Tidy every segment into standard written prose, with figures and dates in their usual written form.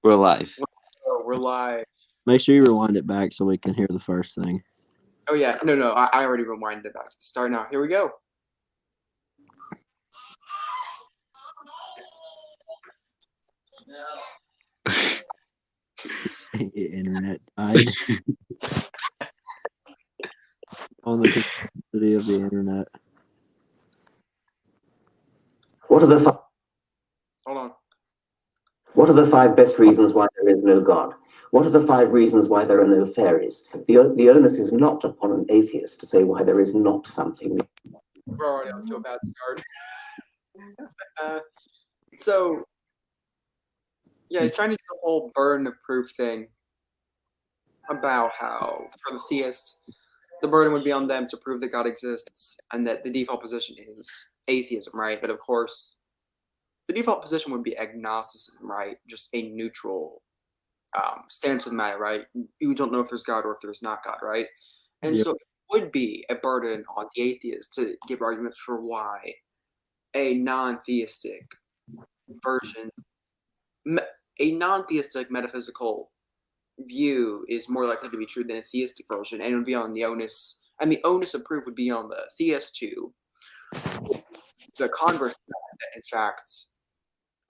We're live. Oh, we're live. Make sure you rewind it back so we can hear the first thing. Oh yeah, no, I already rewinded it back to the start. Now here we go. Internet died on the capacity of the internet. What are the five? Hold on. What are the five best reasons why there is no God? What are the five reasons why there are no fairies? The onus is not upon an atheist to say why there is not something. We're already off to a bad start. So, yeah, he's trying to do the whole burden of proof thing about how, for the theists, the burden would be on them to prove that God exists and that the default position is atheism, right? But of course, the default position would be agnosticism, right? Just a neutral stance of the matter, right? You don't know if there's God or if there's not God, right? And Yep. so it would be a burden on the atheist to give arguments for why a non-theistic version, a non-theistic metaphysical view is more likely to be true than a theistic version, and it would be on the onus, and the onus of proof would be on the theist to the converse, that in fact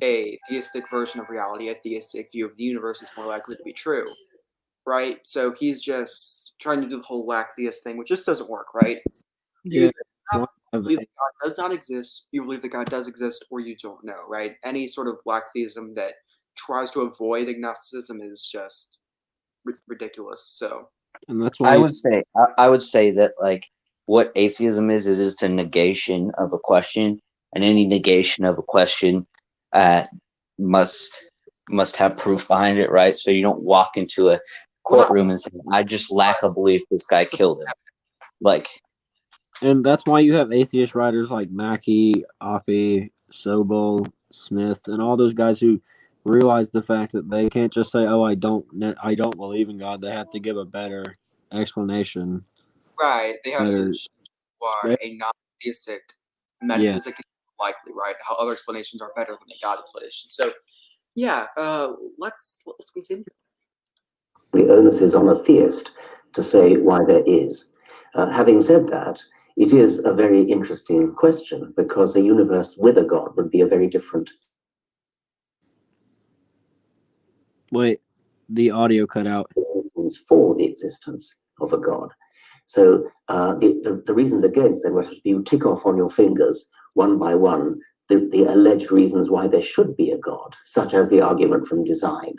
a theistic version of reality, a theistic view of the universe is more likely to be true, right? So he's just trying to do the whole lack theist thing, which just doesn't work, right? Yeah. You believe that God does not exist, you believe that God does exist, or you don't know, right? Any sort of black theism that tries to avoid agnosticism is just ridiculous. So, And that's why I would say that like what atheism is it's a negation of a question, and any negation of a question must have proof behind it, right? So you don't walk into a courtroom and say, "I just lack a belief this guy killed him." Like, and that's why you have atheist writers like Mackey, Oppie, Sobel, Smith, and all those guys who realize the fact that they can't just say, "Oh, I don't believe in God." They have to give a better explanation. right, they have to show why They- a non-theistic metaphysic is likely, right? How other explanations are better than the God explanation. So, yeah, let's continue. The onus is on a theist to say why there is. Having said that, it is a very interesting question because a universe with a God would be a very different. Wait, the audio cut out. Reasons for the existence of a God. So the reasons against them would have to be you tick off on your fingers one by one the alleged reasons why there should be a God, such as the argument from design.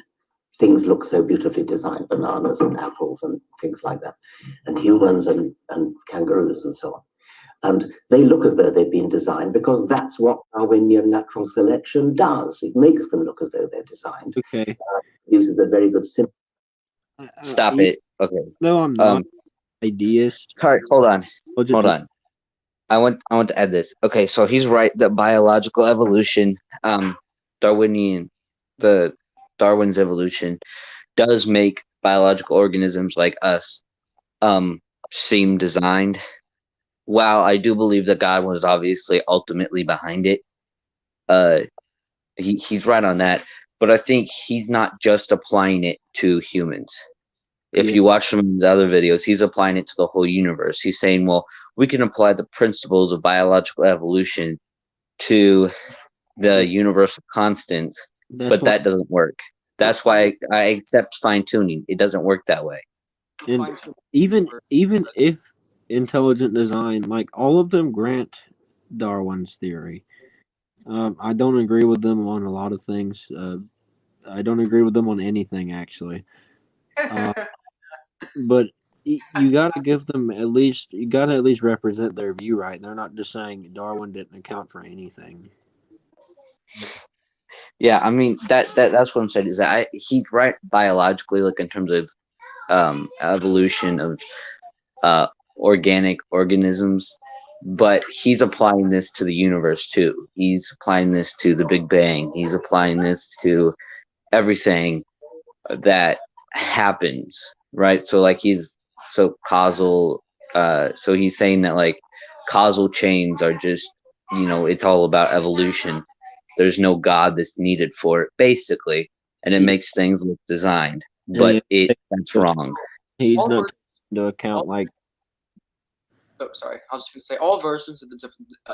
Things look so beautifully designed, bananas and apples and things like that, and humans and kangaroos and so on. And they look as though they've been designed because that's what Darwinian natural selection does. It makes them look as though they're designed. Okay. Uses a very good symbol. stop it. Okay. No, I'm not ideist. Sorry, hold on. I want to add this. Okay, so he's right that biological evolution, Darwin's evolution does make biological organisms like us seem designed. While I do believe that God was obviously ultimately behind it, he's right on that. But I think he's not just applying it to humans. If you watch some of his other videos, he's applying it to the whole universe. He's saying, well, we can apply the principles of biological evolution to the universal constants, but that doesn't work. That's why I accept fine-tuning. It doesn't work that way. And even if intelligent design, like all of them grant Darwin's theory. I don't agree with them on a lot of things. I don't agree with them on anything, actually. But you got to give them at least. You got to at least represent their view, right? They're not just saying Darwin didn't account for anything. Yeah, I mean that's what I'm saying is that he's right biologically, like in terms of evolution of organic organisms, but he's applying this to the universe too. He's applying this to the Big Bang. He's applying this to everything that happens, right? So like causal. So he's saying that like causal chains are just, it's all about evolution. There's no God that's needed for it, basically. and it Yeah. makes things look designed, Yeah, but yeah. that's wrong. He's All not ver- taking into account like Oh, sorry. I was just going to say all versions of the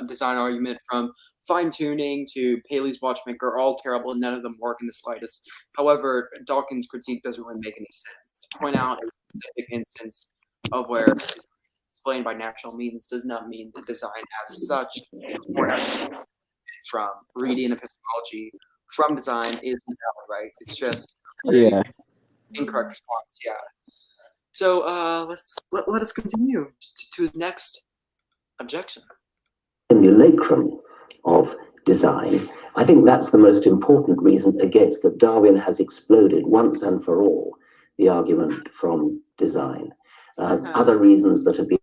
design argument, from fine tuning to Paley's Watchmaker, are all terrible and none of them work in the slightest. However, Dawkins' critique doesn't really make any sense. To point out a specific instance of where design is explained by natural means does not mean that design as such, or from reading epistemology from design, is invalid, right? It's just yeah. incorrect response. Yeah. So let us continue to his next objection. Simulacrum of design. I think that's the most important reason against that Darwin has exploded once and for all the argument from design. Other reasons that have been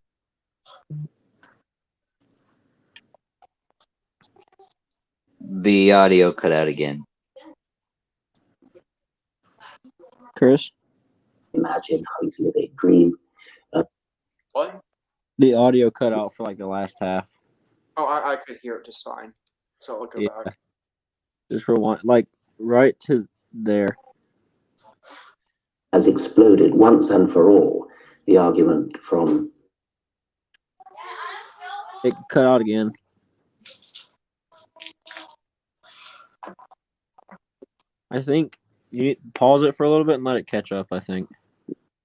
The audio cut out again. Chris, imagined, how easily they dream. What? the audio cut out for like the last half. Oh, I could hear it just fine. So I'll go Yeah. back. Just rewind, like right to there. Has exploded once and for all the argument from It cut out again. I think you need to pause it for a little bit and let it catch up. I think.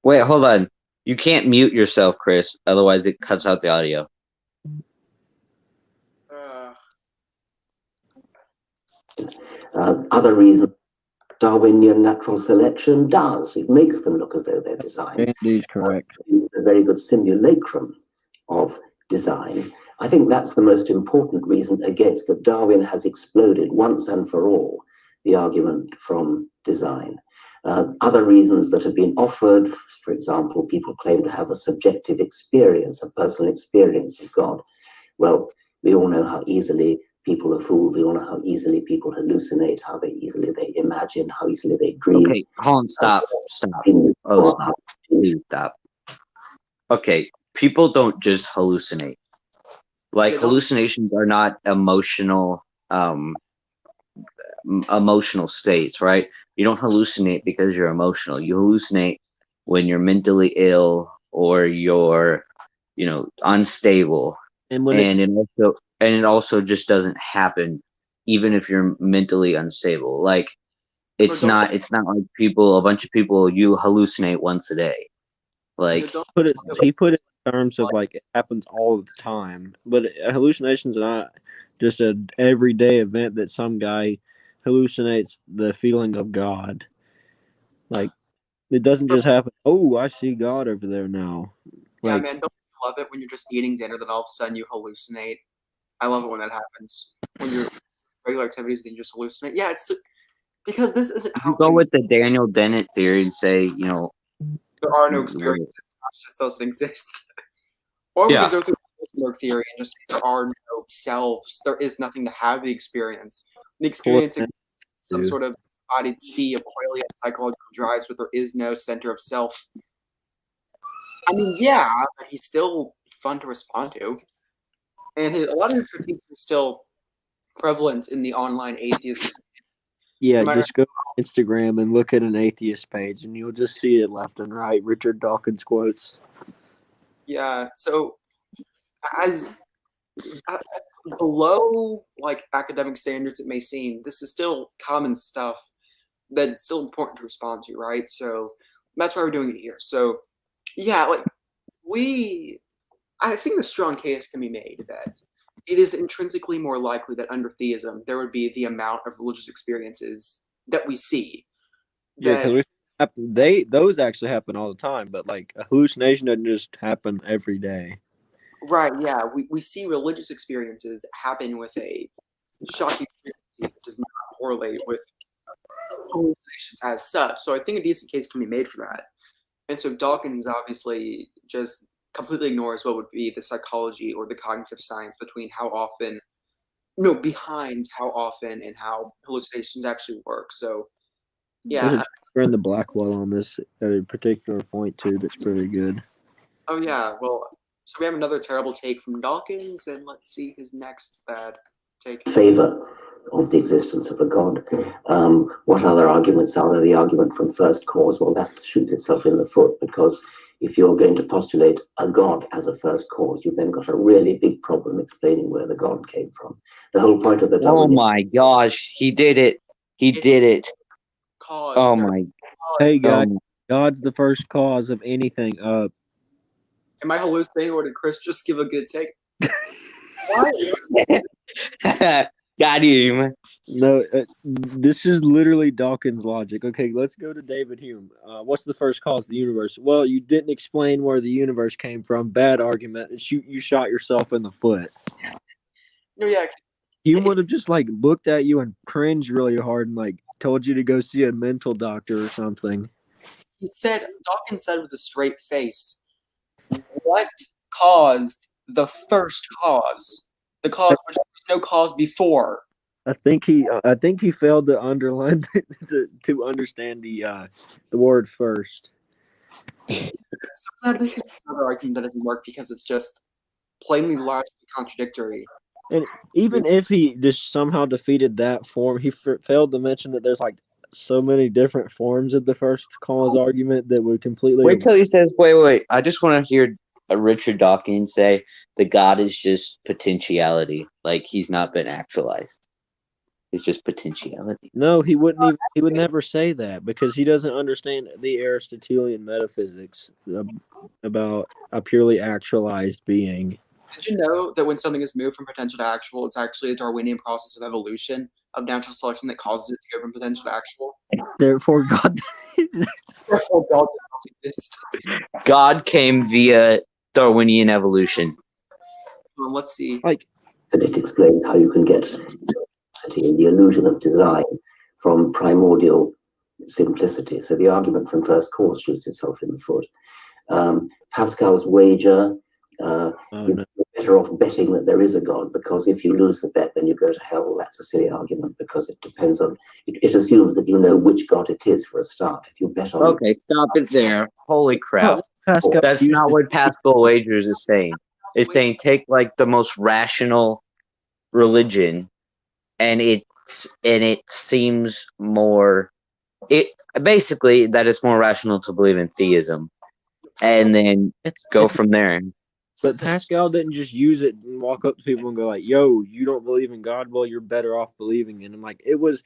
Wait, hold on. You can't mute yourself, Chris. Otherwise, it cuts out the audio. Other reasons Darwinian natural selection does. It makes them look as though they're designed. Andy's correct. A very good simulacrum of design. I think that's the most important reason against that Darwin has exploded once and for all the argument from design. Other reasons that have been offered, for example, people claim to have a subjective experience, a personal experience of God. Well, we all know how easily people are fooled. We all know how easily people hallucinate, how easily they imagine, how easily they dream. Okay, hold on, stop. Oh, stop. Please stop. Okay, people don't just hallucinate. Like, hallucinations are not emotional states, right? You don't hallucinate because you're emotional. You hallucinate when you're mentally ill or you're, unstable. And when It also just doesn't happen even if you're mentally unstable. Like, it's not like a bunch of people, you hallucinate once a day. Like, he put it in terms of like it happens all the time, but hallucinations are not just an everyday event that some guy hallucinates the feeling of God. Like, it doesn't just happen. Oh, I see God over there now. Yeah, Like, man, don't you love it when you're just eating dinner, then all of a sudden you hallucinate? I love it when that happens. When you're regular activities, then you just hallucinate. Yeah, it's because this isn't how you go with the Daniel Dennett theory and say, there are no experiences, consciousness doesn't exist. Or we Yeah. can go through the Heisenberg theory and just say there are no selves. There is nothing to have the experience. The experience exists some sort of embodied sea of qualia psychological drives, but there is no center of self. I mean, yeah, but he's still fun to respond to. And a lot of his critiques are still prevalent in the online atheist. yeah, No just go on Instagram and look at an atheist page, and you'll just see it left and right. Richard Dawkins quotes. Yeah, so as below like academic standards it may seem, this is still common stuff that it's still important to respond to, right? So that's why we're doing it here. So yeah, like I think a strong case can be made that it is intrinsically more likely that under theism there would be the amount of religious experiences that we see. Yeah, because those actually happen all the time, but like a hallucination doesn't just happen every day. Right, yeah. We see religious experiences happen with a shocking frequency that does not correlate with hallucinations as such. So I think a decent case can be made for that. And so Dawkins obviously just completely ignores what would be the psychology or the cognitive science behind how often and how hallucinations actually work. So yeah. We're in the Blackwell on this particular point too. That's pretty good. Oh yeah. Well, so we have another terrible take from Dawkins, and let's see his next bad take. Favor of the existence of a God. What other arguments are there? The argument from first cause, well, that shoots itself in the foot, because if you're going to postulate a God as a first cause, you've then got a really big problem explaining where the God came from. The whole point of the Oh Darwinian my gosh, he did it. He It's- did it. Cause. Oh there- my. Hey guys, Oh, God's the first cause of anything. Am I hallucinating, or did Chris just give a good take? Why? got him. No, this is literally Dawkins' logic. Okay, let's go to David Hume. What's the first cause of the universe? Well, you didn't explain where the universe came from. Bad argument. You shot yourself in the foot. No, yeah. Hume would have just like looked at you and cringed really hard and like told you to go see a mental doctor or something. Dawkins said with a straight face, what caused the first cause? The cause which there was no cause before. I think he failed to underline to understand the word first. So, this is another argument that doesn't work because it's just plainly logically contradictory. And even if he just somehow defeated that form, he failed to mention that there's like so many different forms of the first cause argument that would completely. Wait till he says, wait. I just want to hear Richard Dawkins say the God is just potentiality. Like he's not been actualized. It's just potentiality. No, he wouldn't even. He would never say that because he doesn't understand the Aristotelian metaphysics about a purely actualized being. Did you know that when something is moved from potential to actual, it's actually a Darwinian process of evolution, of natural selection that causes it to go from potential to actual? Therefore, God. Therefore, God does not exist. God came via Darwinian evolution. Let's see. Like, that it explains how you can get the illusion of design from primordial simplicity. So the argument from first cause shoots itself in the foot. Pascal's wager, you're better off betting that there is a God, because if you lose the bet, then you go to hell. That's a silly argument because it depends on, it assumes that you know which God it is for a start. If you bet on Okay, stop it there. Holy crap. Pascal That's not what Pascal Wagers is saying. It's saying take like the most rational religion and it seems more basically that it's more rational to believe in theism and then go from there. But Pascal didn't just use it and walk up to people and go like, yo, you don't believe in God? Well, you're better off believing in him. Like, it was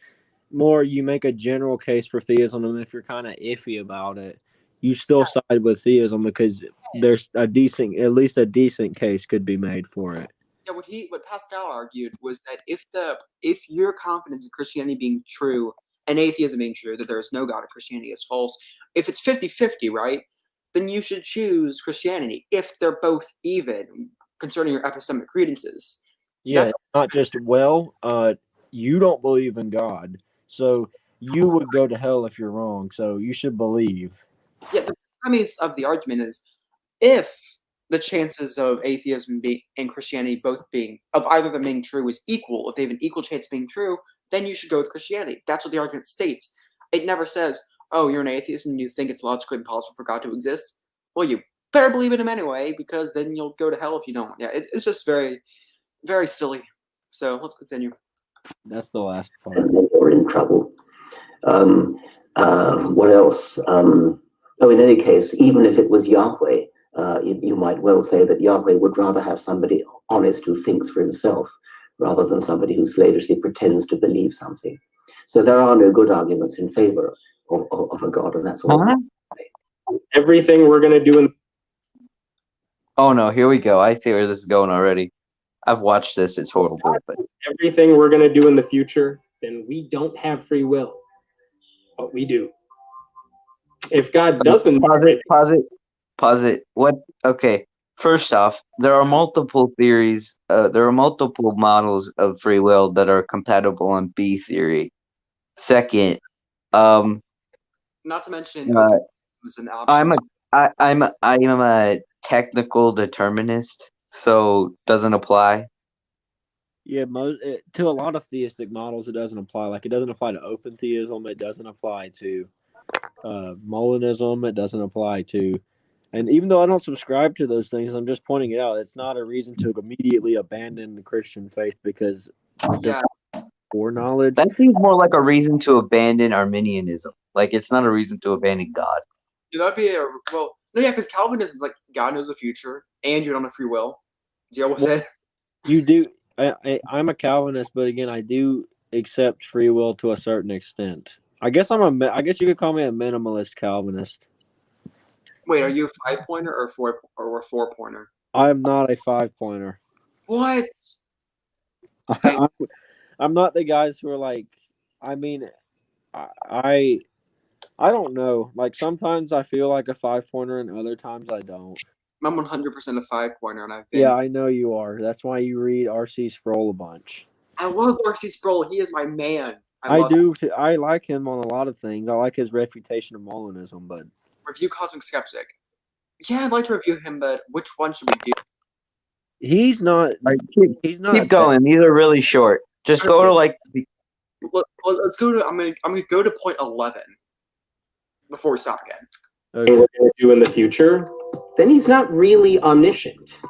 more you make a general case for theism, and if you're kind of iffy about it, you still side with theism because there's at least a decent case could be made for it. Yeah, what Pascal argued was that if your confidence in Christianity being true and atheism being true, that there is no God and Christianity is false, if it's 50-50, right, then you should choose Christianity if they're both even concerning your epistemic credences. Yeah, That's not just, you don't believe in God, so you would go to hell if you're wrong, so you should believe. Yeah, the premise of the argument is if the chances of atheism and Christianity both being, of either of them being true is equal, if they have an equal chance of being true, then you should go with Christianity. That's what the argument states. It never says, oh, you're an atheist and you think it's logically impossible for God to exist. Well, you better believe in him anyway, because then you'll go to hell if you don't. Yeah, it's just very, very silly. So let's continue. That's the last part. and then you're in trouble. What else? In any case, even if it was Yahweh, you might well say that Yahweh would rather have somebody honest who thinks for himself rather than somebody who slavishly pretends to believe something. So there are no good arguments in favor of a God, and that's all. Everything we're going to do in Oh no, here we go. I see where this is going already. I've watched this. It's horrible. But everything we're going to do in the future, then we don't have free will. But we do. If God doesn't pause it. What? Okay. First off, there are multiple theories. There are multiple models of free will that are compatible on B theory. Second, Not to mention, it was an option. I'm a technical determinist, so doesn't apply. Yeah, to a lot of theistic models, it doesn't apply. Like, it doesn't apply to open theism. It doesn't apply to Molinism. It doesn't apply to, and even though I don't subscribe to those things, I'm just pointing it out. It's not a reason to immediately abandon the Christian faith because Yeah. foreknowledge. That seems more like a reason to abandon Arminianism. Like it's not a reason to abandon God. Yeah, that'd be no, yeah, because Calvinism is like God knows the future, and you don't have free will. Deal with it. You do. I'm a Calvinist, but again, I do accept free will to a certain extent. I guess I guess you could call me a minimalist Calvinist. Wait, are you a 5-pointer or a 4-pointer? I am not a 5-pointer. What? I'm not the guys who are like. I mean, I don't know. Like sometimes I feel like a 5-pointer, and other times I don't. I'm 100% a 5-pointer, and I've been. Yeah, I know you are. That's why you read R.C. Sproul a bunch. I love R.C. Sproul. He is my man. I do. I like him on a lot of things. I like his refutation of Molinism, but Review Cosmic Skeptic. Yeah, I'd like to review him, but which one should we do? he's not. Right, He's not. Keep going. These are really short. Just go to like. Let's go to. I'm gonna go to point 11 before we stop again. Okay. We're going to do in the future, then he's not really omniscient.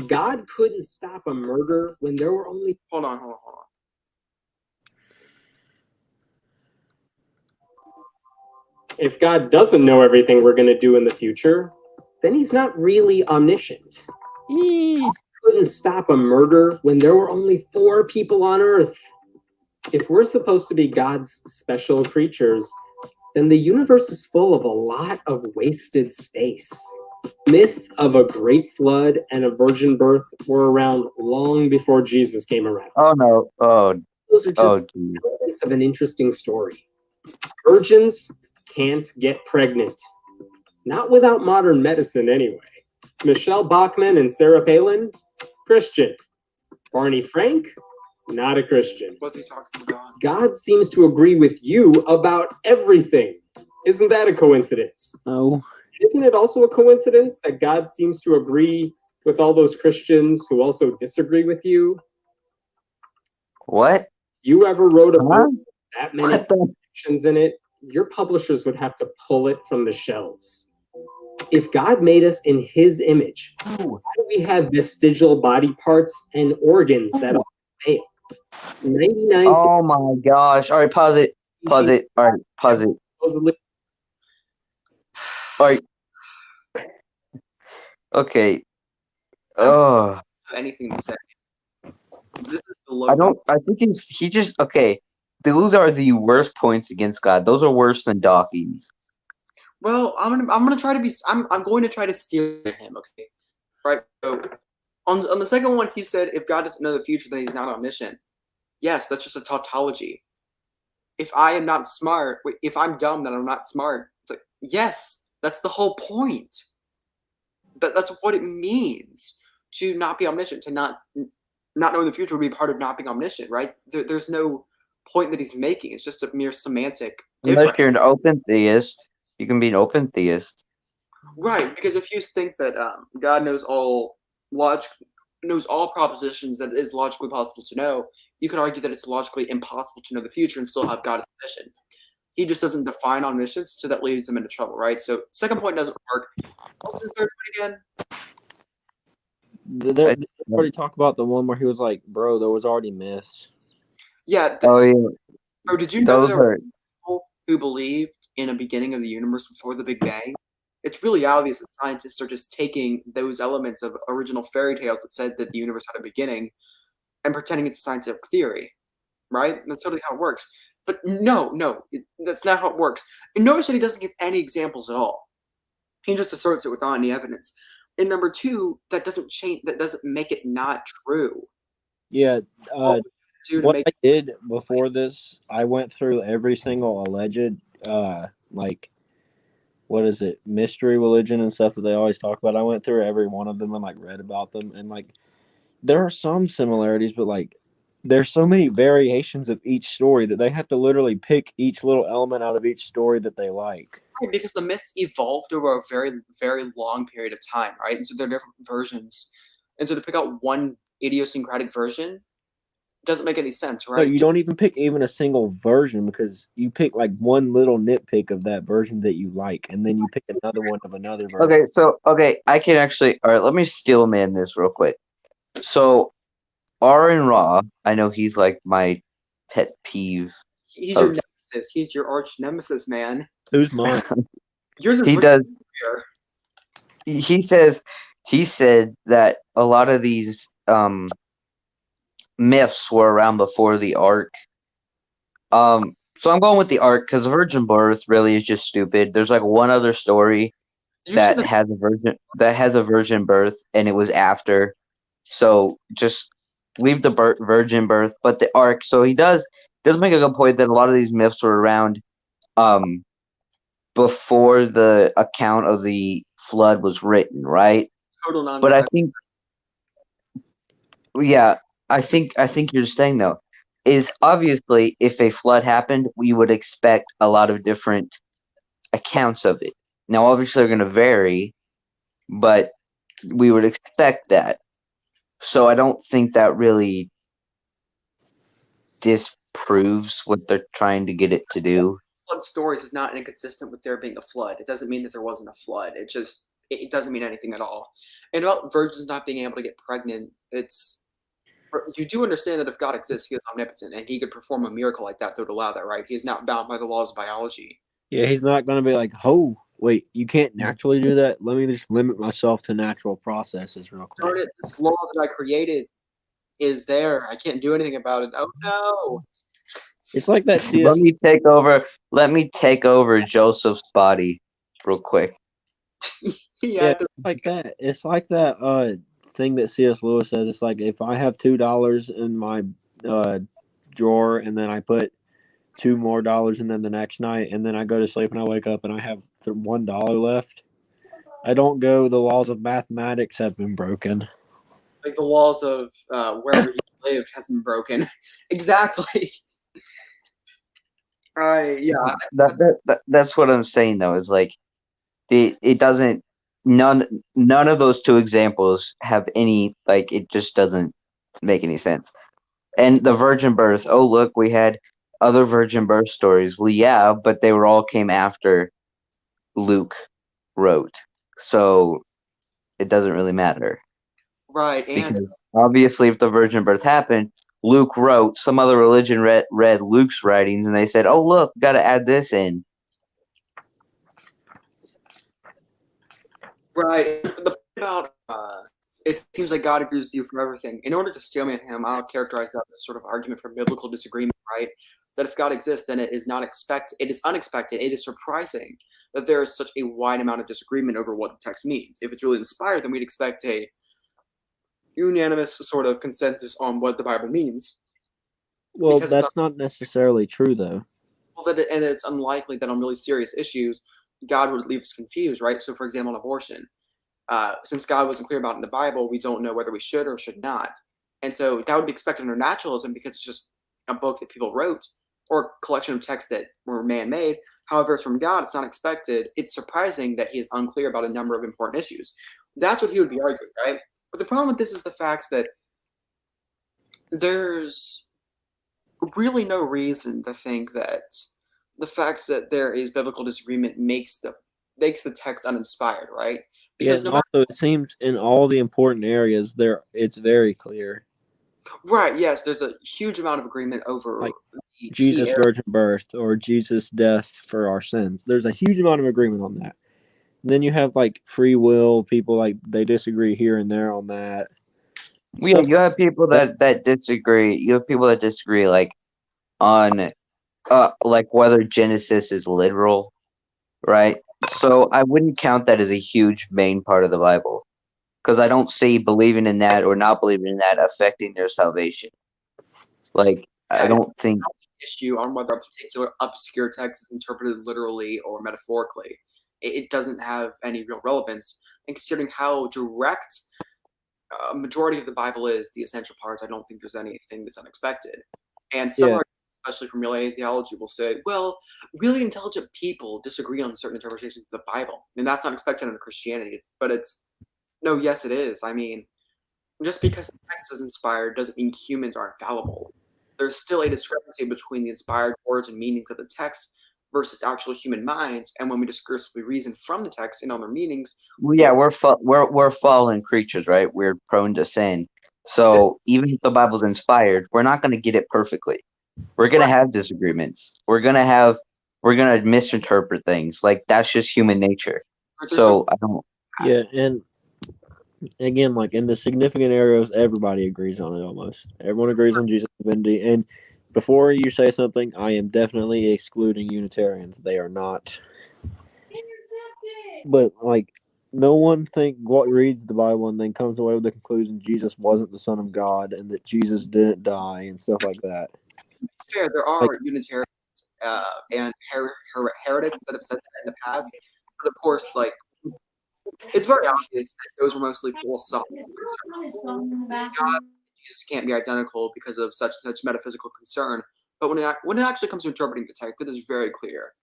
God couldn't stop a murder when there were only. Hold on. If God doesn't know everything we're going to do in the future, then he's not really omniscient. God couldn't stop a murder when there were only 4 people on Earth. If we're supposed to be God's special creatures, then the universe is full of a lot of wasted space. Myth of a great flood and a virgin birth were around long before Jesus came around. Oh no! Those are just Geez. elements of an interesting story. Virgins can't get pregnant. Not without modern medicine, anyway. Michelle Bachmann and Sarah Palin, Christian. Barney Frank, not a Christian. What's he talking about? God seems to agree with you about everything. Isn't that a coincidence? No. Isn't it also a coincidence that God seems to agree with all those Christians who also disagree with you? What? You ever wrote a Huh? book with that many What the? contradictions in it? Your publishers would have to pull it from the shelves. If God made us in his image, why do we have vestigial body parts and organs that all fail? 99 Oh my gosh! All right, pause it. Pause it. All right, pause it. supposedly. All right. Okay. Oh, Have anything to say? This is the I don't. I think he just okay. Those are the worst points against God. Those are worse than Dawkins. Well, I'm gonna try to be. I'm going to try to steal him. Okay, right. So on the second one, he said, if God doesn't know the future, then he's not omniscient. Yes, that's just a tautology. If I am not smart, if I'm dumb, then I'm not smart. It's like, yes, that's the whole point. That's what it means to not be omniscient. To not knowing the future would be part of not being omniscient, right? There's no point that he's making. It's just a mere semantic difference. Unless you're an open theist, you can be an open theist. Right, because if you think that God knows all propositions that it is logically possible to know, you could argue that it's logically impossible to know the future and still have God as omniscient. He just doesn't define omniscience, so that leads him into trouble, right? So second point doesn't work. What was the third point again? They already talked about the one where he was like, "Bro, there was already myths." Yeah. Oh yeah. Bro, did you know Those there were are. people who believed in a beginning of the universe before the Big Bang? It's really obvious that scientists are just taking those elements of original fairy tales that said that the universe had a beginning and pretending it's a scientific theory, right? That's totally how it works. But no, that's not how it works. And notice that he doesn't give any examples at all. He just asserts it without any evidence. And number two, that doesn't change. That doesn't make it not true. Yeah. To What make I did before this, I went through every single alleged, like, what is it, mystery religion and stuff that they always talk about. I went through every one of them and like read about them, and like, there are some similarities, but like, there's so many variations of each story that they have to literally pick each little element out of each story that they like. because the myths evolved over a very, very long period of time, right? And so there are different versions. And so to pick out one idiosyncratic version doesn't make any sense, No, right? you don't even pick even a single version because you pick like one little nitpick of that version that you like, and then you pick another one of another version. Okay, so I can actually. All right, let me steel man this real quick. So, Aaron Ra, I know he's like my pet peeve. He's your Okay. nemesis. He's your arch nemesis, man. Who's mine? Yours is He Richard does. Gere. He said that a lot of these myths were around before the ark. So I'm going with the ark because virgin birth really is just stupid. There's like one other story You that should has a virgin birth, and it was after. So just leave the virgin birth, but the ark. So he does make a good point that a lot of these myths were around before the account of the flood was written, right? total But I nonsense. think, yeah, I think you're saying though is obviously if a flood happened, we would expect a lot of different accounts of it. Now, obviously, they're going to vary, but we would expect that. So I don't think that really disproves what they're trying to get it to do. Flood stories is not inconsistent with there being a flood. It doesn't mean that there wasn't a flood. It doesn't mean anything at all. And about virgins not being able to get pregnant, you do understand that if God exists, he is omnipotent, and he could perform a miracle like that would allow that, right? He is not bound by the laws of biology. Yeah, he's not going to be like, oh, wait, you can't naturally do that? Let me just limit myself to natural processes real Darn quick. it, this law that I created is there. I can't do anything about it. Oh no. It's like that CS. Let me take over Joseph's body real quick. Yeah, It it's like that. It's like that thing that C.S. Lewis says. It's like if I have $2 in my drawer and then I put $2 more in then the next night and then I go to sleep and I wake up and I have $1 left. I don't go, the laws of mathematics have been broken. like the laws of wherever he lived has been broken. Exactly. That's what I'm saying though, is like it doesn't none of those two examples have any, like, it just doesn't make any sense. And the virgin birth, oh look, we had other virgin birth stories. Well, yeah, but they were all came after Luke wrote. So it doesn't really matter. Right, and Because obviously if the virgin birth happened, Luke wrote, some other religion read Luke's writings and they said, oh look, gotta add this in. right. The point about it seems like God agrees with you for everything. In order to stalemate him, I'll characterize that as a sort of argument for biblical disagreement, right? That if God exists, then it is unexpected, it is surprising that there is such a wide amount of disagreement over what the text means. If it's really inspired, then we'd expect a unanimous sort of consensus on what the Bible means. Well, Because it's that's not necessarily true, though. Well, and it's unlikely that on really serious issues, God would leave us confused, right? So, for example, on abortion, since God wasn't clear about it in the Bible, we don't know whether we should or should not. And so that would be expected under naturalism because it's just a book that people wrote or a collection of texts that were man-made. However, from God, it's not expected. It's surprising that he is unclear about a number of important issues. That's what he would be arguing, right? But the problem with this is the fact that there's really no reason to think that the fact that there is biblical disagreement makes the text uninspired, right? Because also it seems in all the important areas it's very clear. Right, yes, there's a huge amount of agreement over like Jesus' virgin birth or Jesus' death for our sins. There's a huge amount of agreement on that. And then you have like free will, people like they disagree here and there on that. Yeah, you have people that disagree. You have people that disagree like on like whether Genesis is literal, right? So I wouldn't count that as a huge main part of the Bible because I don't see believing in that or not believing in that affecting their salvation. Like, I don't think issue on whether a particular obscure text is interpreted literally or metaphorically. It doesn't have any real relevance. And considering how direct a majority of the Bible is, the essential parts, I don't think there's anything that's unexpected. And some especially from related theology, will say, well, really intelligent people disagree on certain interpretations of the Bible. And that's not expected in Christianity. But yes, it is. I mean, just because the text is inspired doesn't mean humans are infallible. There's still a discrepancy between the inspired words and meanings of the text versus actual human minds. And when we discursively reason from the text and other meanings, we're fallen creatures, right? We're prone to sin. So even if the Bible's inspired, we're not going to get it perfectly. We're gonna have disagreements. We're gonna misinterpret things. Like that's just human nature. So I don't. Yeah, and again, like in the significant areas, everybody agrees on it almost. Everyone agrees on Jesus' divinity. And before you say something, I am definitely excluding Unitarians. They are not. But like, no one reads the Bible and then comes away with the conclusion Jesus wasn't the Son of God and that Jesus didn't die and stuff like that. Fair, there are Unitarians and heretics that have said that in the past, but of course, like it's very obvious that those were mostly philosophical concerns. God, Jesus can't be identical because of such and such metaphysical concern. But when it actually comes to interpreting the text, it is very clear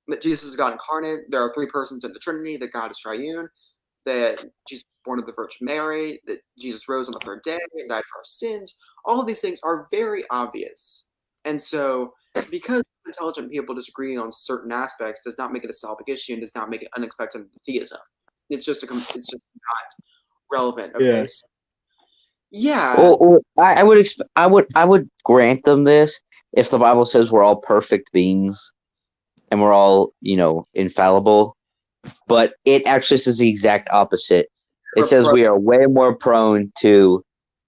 that Jesus is God incarnate. There are three persons in the Trinity. That God is triune. That Jesus was born of the Virgin Mary. That Jesus rose on the third day and died for our sins. All of these things are very obvious. And so, because intelligent people disagree on certain aspects, does not make it a salvic issue and does not make it unexpected theism. It's just not relevant. Okay. Yeah. So, yeah. Well, I would grant them this if the Bible says we're all perfect beings and we're all, infallible. But it actually says the exact opposite. It says we are way more prone to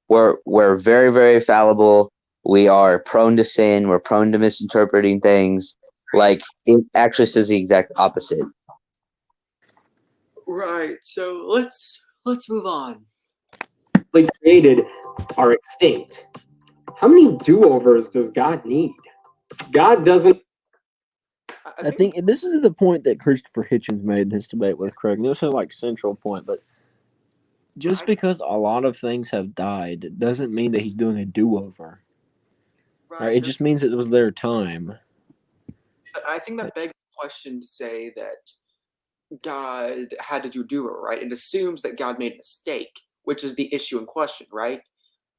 we're very, very fallible. We are prone to sin. We're prone to misinterpreting things. Like it actually says the exact opposite. Right. So let's move on. Created are extinct. How many do-overs does God need? God doesn't. I think this is the point that Christopher Hitchens made in his debate with Craig. And this is like central point, but just because a lot of things have died doesn't mean that he's doing a do-over. Right? It just means it was their time. I think that begs the question to say that God had to do do-over, right? It assumes that God made a mistake, which is the issue in question, right?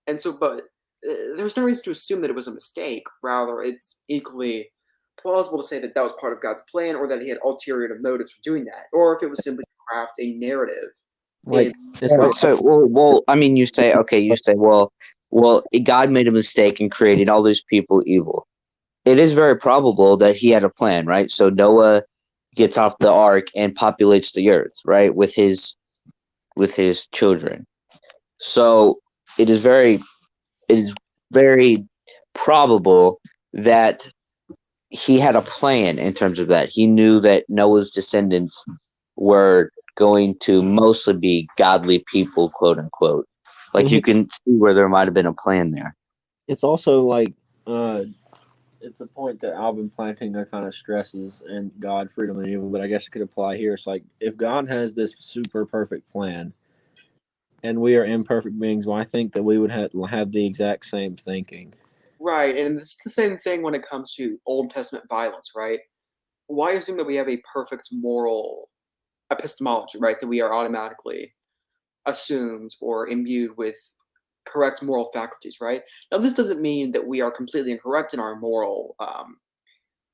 And so, but there's no reason to assume that it was a mistake. Rather, it's equally plausible to say that that was part of God's plan, or that he had ulterior motives for doing that, or if it was simply to craft a narrative. Like, I mean, you say, well, God made a mistake and created all these people evil. It is very probable that he had a plan, right? So Noah gets off the ark and populates the earth, right, with his children. So it is very probable that he had a plan in terms of that. He knew that Noah's descendants were going to mostly be godly people, quote unquote. Like you can see where there might have been a plan there. It's also like it's a point that Alvin Plantinga kind of stresses in God, Freedom, and Evil, but I guess it could apply here. It's like if God has this super perfect plan and we are imperfect beings, well, I think that we would have the exact same thinking. Right, and it's the same thing when it comes to Old Testament violence, right? Why assume that we have a perfect moral epistemology, right? That we are automatically assumed or imbued with correct moral faculties, right? Now, this doesn't mean that we are completely incorrect in our moral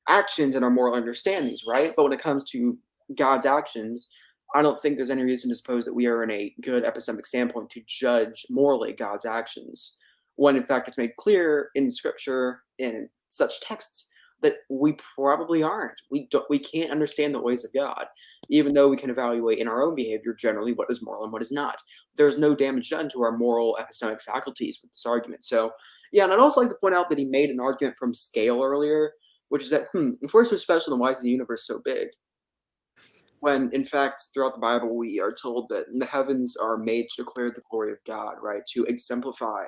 actions and our moral understandings, right? But when it comes to God's actions, I don't think there's any reason to suppose that we are in a good epistemic standpoint to judge morally God's actions, when in fact it's made clear in Scripture and in such texts that we probably aren't. We can't understand the ways of God, even though we can evaluate in our own behavior generally what is moral and what is not. There's no damage done to our moral epistemic faculties with this argument. So, yeah, and I'd also like to point out that he made an argument from scale earlier, which is that, if we're so special, then why is the universe so big? When, in fact, throughout the Bible, we are told that the heavens are made to declare the glory of God, right? To exemplify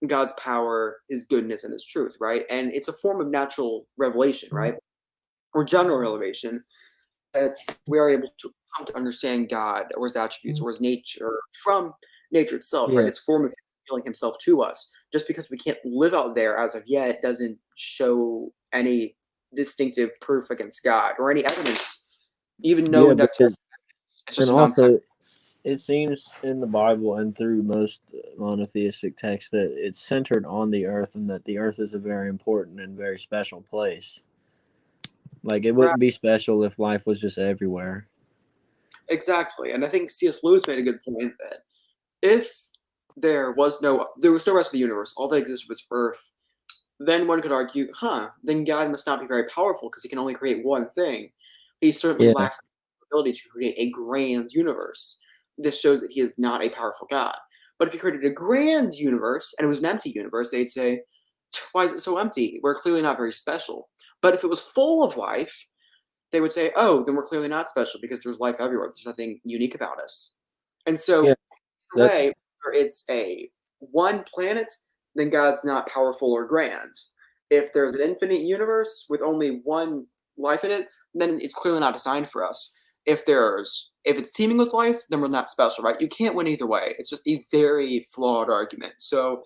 God's power, his goodness, and his truth, right? And it's a form of natural revelation, right? Or general revelation, that we are able to come to understand God or his attributes or his nature from nature itself, right? It's a form of revealing himself to us. Just because we can't live out there as of yet doesn't show any distinctive proof against God or any evidence, even no inductive evidence. It's just and also, it seems in the Bible and through most monotheistic texts that it's centered on the earth and that the earth is a very important and very special place. Like, it wouldn't be special if life was just everywhere. Exactly. And I think C.S. Lewis made a good point that if there was no rest of the universe, all that existed was Earth, then one could argue, then God must not be very powerful because he can only create one thing. He certainly Yeah. lacks the ability to create a grand universe. This shows that he is not a powerful God. But if he created a grand universe and it was an empty universe, they'd say, why is it so empty? We're clearly not very special. But if it was full of life, they would say, oh, then we're clearly not special because there's life everywhere. There's nothing unique about us. And so, Yeah, either way, whether it's a one planet, then God's not powerful or grand. If there's an infinite universe with only one life in it, then it's clearly not designed for us. If it's teeming with life, then we're not special, right? You can't win either way. It's just a very flawed argument. So,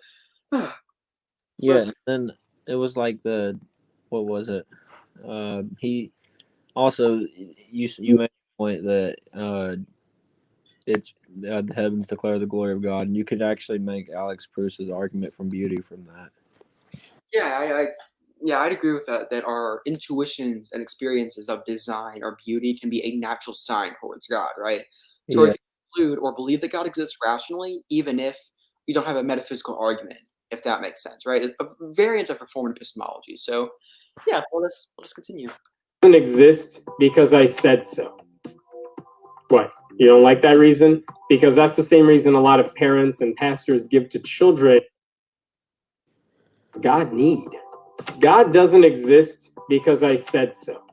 Yeah, let's- and then it was like what was it? He also you made a point that it's the heavens declare the glory of God, and you could actually make Alex Proust's argument from beauty from that. yeah, I'd agree with that. That our intuitions and experiences of design or beauty can be a natural sign towards God, right? So we Yeah, can conclude or believe that God exists rationally, even if we don't have a metaphysical argument, if that makes sense, right? A variant of Reformed epistemology. So, yeah, well, let's continue. Doesn't exist because I said so. What? You don't like that reason? Because that's the same reason a lot of parents and pastors give to children. God need. God doesn't exist because I said so.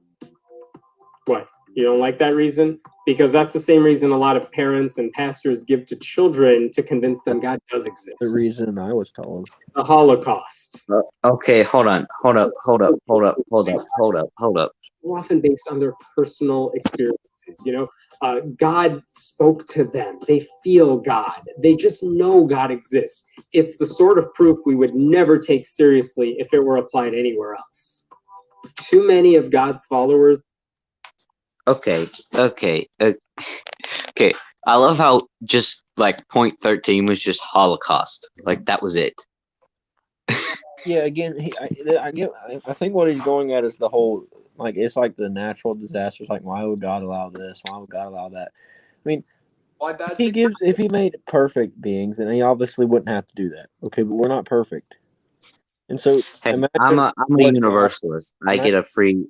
What? You don't like that reason? Because that's the same reason a lot of parents and pastors give to children to convince them God does exist. the reason I was told. The Holocaust. Okay, hold up. Often based on their personal experiences. God spoke to them. They feel God. They just know God exists. It's the sort of proof we would never take seriously if it were applied anywhere else. Too many of God's followers. Okay. I love how just like point 13 was just Holocaust. Like that was it. Yeah, again, I think what he's going at is the whole, like, it's like the natural disasters. Like, why would God allow this? Why would God allow that? I mean, Why bad? if he made perfect beings, then he obviously wouldn't have to do that. Okay, but we're not perfect, and so Hey, imagine I'm a what universalist. I get a free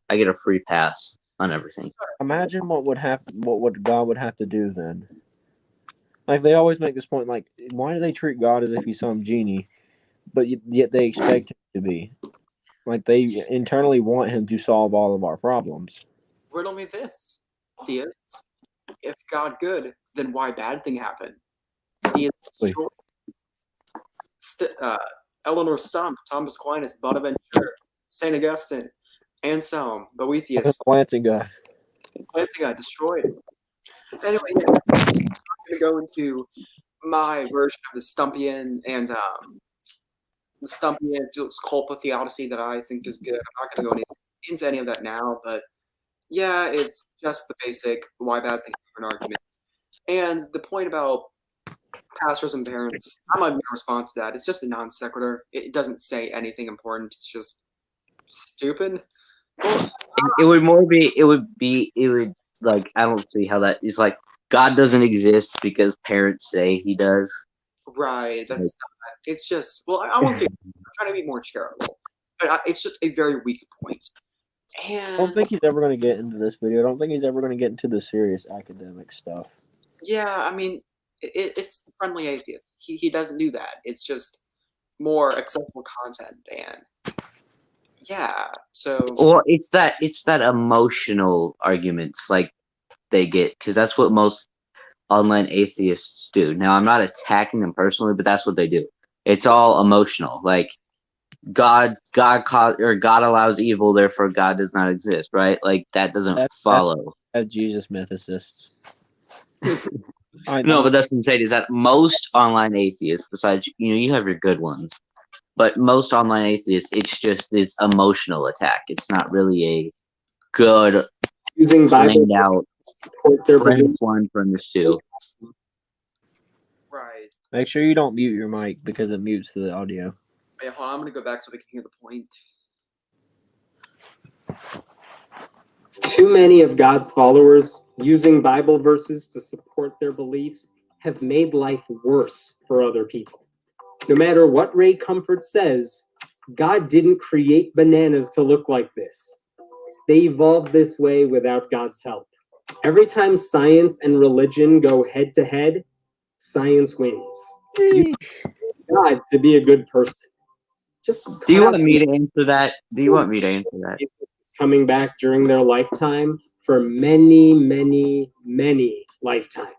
pass on everything. Imagine what would happen. What God would have to do then? Like, they always make this point. Like, why do they treat God as if he's some genie, but yet they expect him to be? Like, they internally want him to solve all of our problems. Riddle me this, theists. If God good, then why bad thing happen? Theists Eleanor Stump, Thomas Aquinas, Bonaventure, Saint Augustine, Anselm, Boethius, Lansing guy. Lansing got destroyed. Anyway, yeah, I'm going to go into my version of the Stumpian and the Stumpian Felix Culpa theodicy that I think is good. I'm not going to go into any of that now, but yeah, it's just the basic why bad things happen argument. And the point about pastors and parents, I'm not going to respond to that. It's just a non sequitur. It doesn't say anything important. It's just stupid. Well, It would like I don't see how that is like God doesn't exist because parents say he does. right. That's not, it's just, well, I won't say, I'm trying to be more charitable, but it's just a very weak point. And I don't think he's ever going to get into this video. I don't think he's ever going to get into the serious academic stuff. yeah, I mean, it's the friendly atheist. He doesn't do that. It's just more accessible content, and yeah. So Well, it's that emotional arguments like they get because that's what most online atheists do. Now, I'm not attacking them personally, but that's what they do. It's all emotional. Like God allows evil, therefore God does not exist, right? Like that doesn't follow. Have Jesus mythicists. No, but that's what I'm saying is that most online atheists, besides you have your good ones, but most online atheists, it's just this emotional attack. It's not really a good Using Bible planned out support their premise one, premise two. right. Make sure you don't mute your mic because it mutes the audio. Wait, hold on. I'm gonna go back so we can hear the point. Too many of God's followers, using Bible verses to support their beliefs, have made life worse for other people. No matter what Ray Comfort says, God didn't create bananas to look like this. They evolved this way without God's help. Every time science and religion go head to head, science wins. You need God to be a good person. Just Do you cut want out me to answer that? Do you want me to answer that? Jesus coming back during their lifetime for many, many, many lifetimes.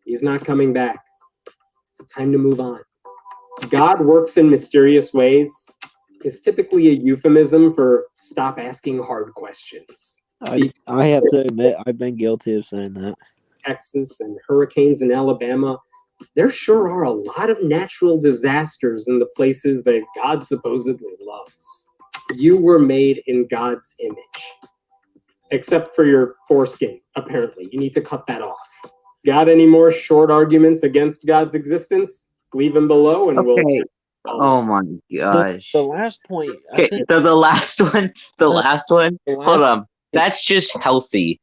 He's not coming back. It's time to move on. God works in mysterious ways is typically a euphemism for stop asking hard questions. I have to admit, I've been guilty of saying that. Texas and hurricanes in Alabama, there sure are a lot of natural disasters in the places that God supposedly loves. You were made in God's image. Except for your foreskin, apparently. You need to cut that off. Got any more short arguments against God's existence? Leave them below and Okay. we'll... Oh my gosh. The last point, I Okay, think the last one. The last one. the Hold last- on. That's just healthy.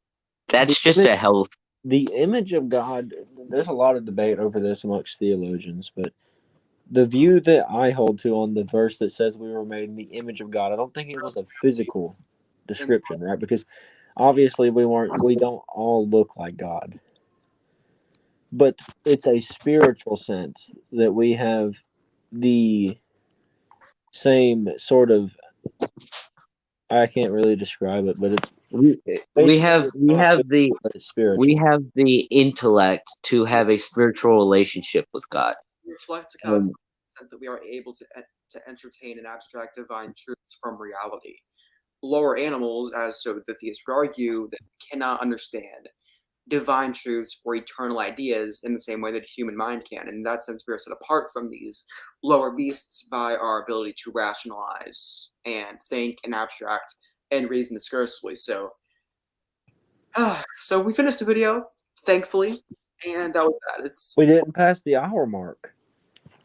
That's just a health. the image of God, there's a lot of debate over this amongst theologians, but the view that I hold to on the verse that says we were made in the image of God, I don't think it was a physical description, right? Because obviously we don't all look like God. But it's a spiritual sense that we have the same sort of, I can't really describe it, but it's We have the but it's spiritual. we have the intellect to have a spiritual relationship with God. Reflect God's sense that we are able to entertain an abstract divine truths from reality. Lower animals, as so the theists would argue, that cannot understand divine truths or eternal ideas in the same way that a human mind can. In that sense, we are set apart from these lower beasts by our ability to rationalize and think and abstract and reason discursively. So we finished the video, thankfully, and that was that. We didn't pass the hour mark.